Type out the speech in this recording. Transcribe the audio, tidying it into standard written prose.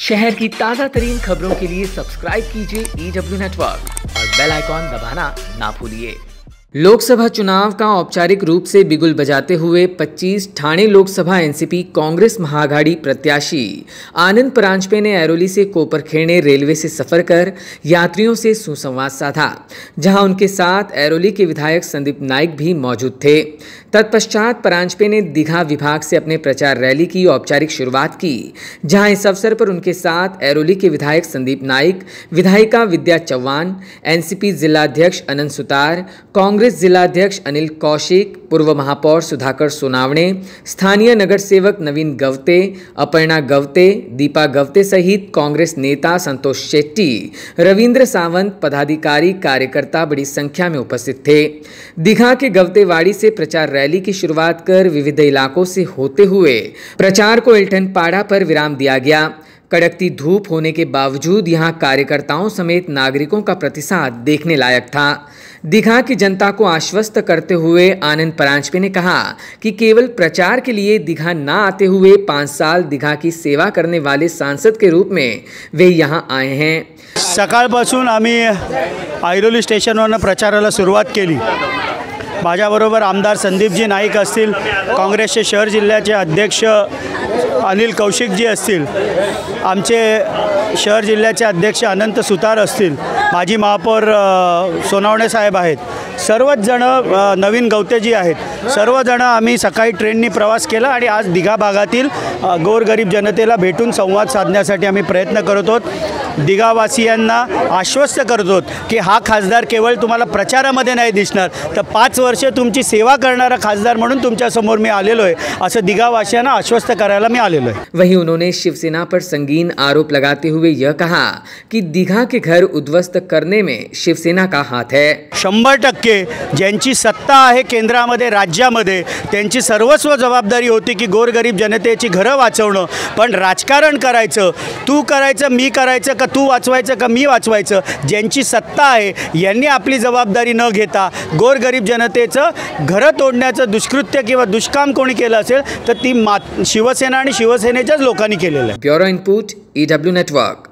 शहर की ताज़ा तरीन खबरों के लिए सब्सक्राइब कीजिए EW नेटवर्क और बेल आइकॉन दबाना ना भूलिए। लोकसभा चुनाव का औपचारिक रूप से बिगुल बजाते हुए 25 ठाणे लोकसभा एनसीपी कांग्रेस महाआघाड़ी प्रत्याशी आनंद परांजपे ने ऐरोली से कोपरखेड़े रेलवे से सफर कर यात्रियों से सुसंवाद साधा, जहां उनके साथ ऐरोली के विधायक संदीप नाइक भी मौजूद थे। तत्पश्चात परांजपे ने दीघा विभाग से अपने प्रचार रैली की औपचारिक शुरुआत की, जहां इस अवसर पर उनके साथ ऐरोली के विधायक संदीप नाइक, विधायिका विद्या चौहान, एनसीपी जिलाध्यक्ष अनंत सुतार, कांग्रेस जिलाध्यक्ष अनिल कौशिक, पूर्व महापौर सुधाकर सोनावणे, स्थानीय नगर सेवक नवीन गवते, अपर्णा गवते, दीपा गवते सहित कांग्रेस नेता संतोष शेट्टी, रविंद्र सावंत, पदाधिकारी कार्यकर्ता बड़ी संख्या में उपस्थित थे। दीघा के गवतेवाड़ी से प्रचार रैली की शुरुआत कर विविध इलाकों से होते हुए प्रचार को एल्टनपाड़ा पर विराम दिया गया। कड़कती धूप होने के बावजूद यहां कार्यकर्ताओं समेत नागरिकों का प्रतिसाद देखने लायक था। दीघा की जनता को आश्वस्त करते हुए आनंद परांजपे ने कहा कि केवल प्रचार के लिए दीघा न आते हुए 5 साल दीघा की सेवा करने वाले सांसद के रूप में वे यहां आए हैं। सकाळपासून आम्ही ऐरोली स्टेशनवरून प्रचाराला सुरुवात केली। माझ्याबरोबर आमदार संदीपजी नाईक असतील, काँग्रेसचे शहर जिल्ह्याचे अध्यक्ष अनिल कौशिकजी असतील, आमचे शहर जिल्ह्याचे अध्यक्ष अनंत सुतार असतील, माजी महापौर सोनावणे साहेब आहेत, सर्वच जण नवीन गवतेजी आहेत, सर्वजण आम्ही सकाळी ट्रेननी प्रवास केला आणि आज दीघा भागातील गोरगरीब जनतेला भेटून संवाद साधण्यासाठी आम्ही प्रयत्न करत आहोत। दीघावासियांना आश्वस्त करत आहोत की हा खासदार केवळ तुम्हाला प्रचारामध्ये नाही दिसणार, तर 5 वर्ष तुमची सेवा करणारा खासदार म्हणून तुमच्यासमोर मी आलेलो आहे, असं दीघावासियांना आश्वस्त करायला मी आलेलो आहे। वहीं उन्होंने शिवसेना पर संगीन आरोप लगाते हुए यह कहा कि दीघा के घर उद्ध्वस्त करने में शिवसेना का हाथ है। 100% ज्यांची सत्ता आहे केंद्रामध्ये, राज्यामध्ये, त्यांची सर्वस्व जबाबदारी होती की गोरगरीब जनतेची घरं वाचवणं, पण राजकारण करायचं, तू करायचं, मी करायचं, का तू वाचवायचं का मी वाचवायचं, ज्यांची सत्ता आहे यांनी आपली जबाबदारी न घेता गोरगरीब जनतेचं घरं तोडण्याचं दुष्कृत्य किंवा दुष्काम कोणी केलं असेल तर ती शिवसेना आणि शिवसेनेच्याच लोकांनी केलेलं आहे। Bureau input EW network.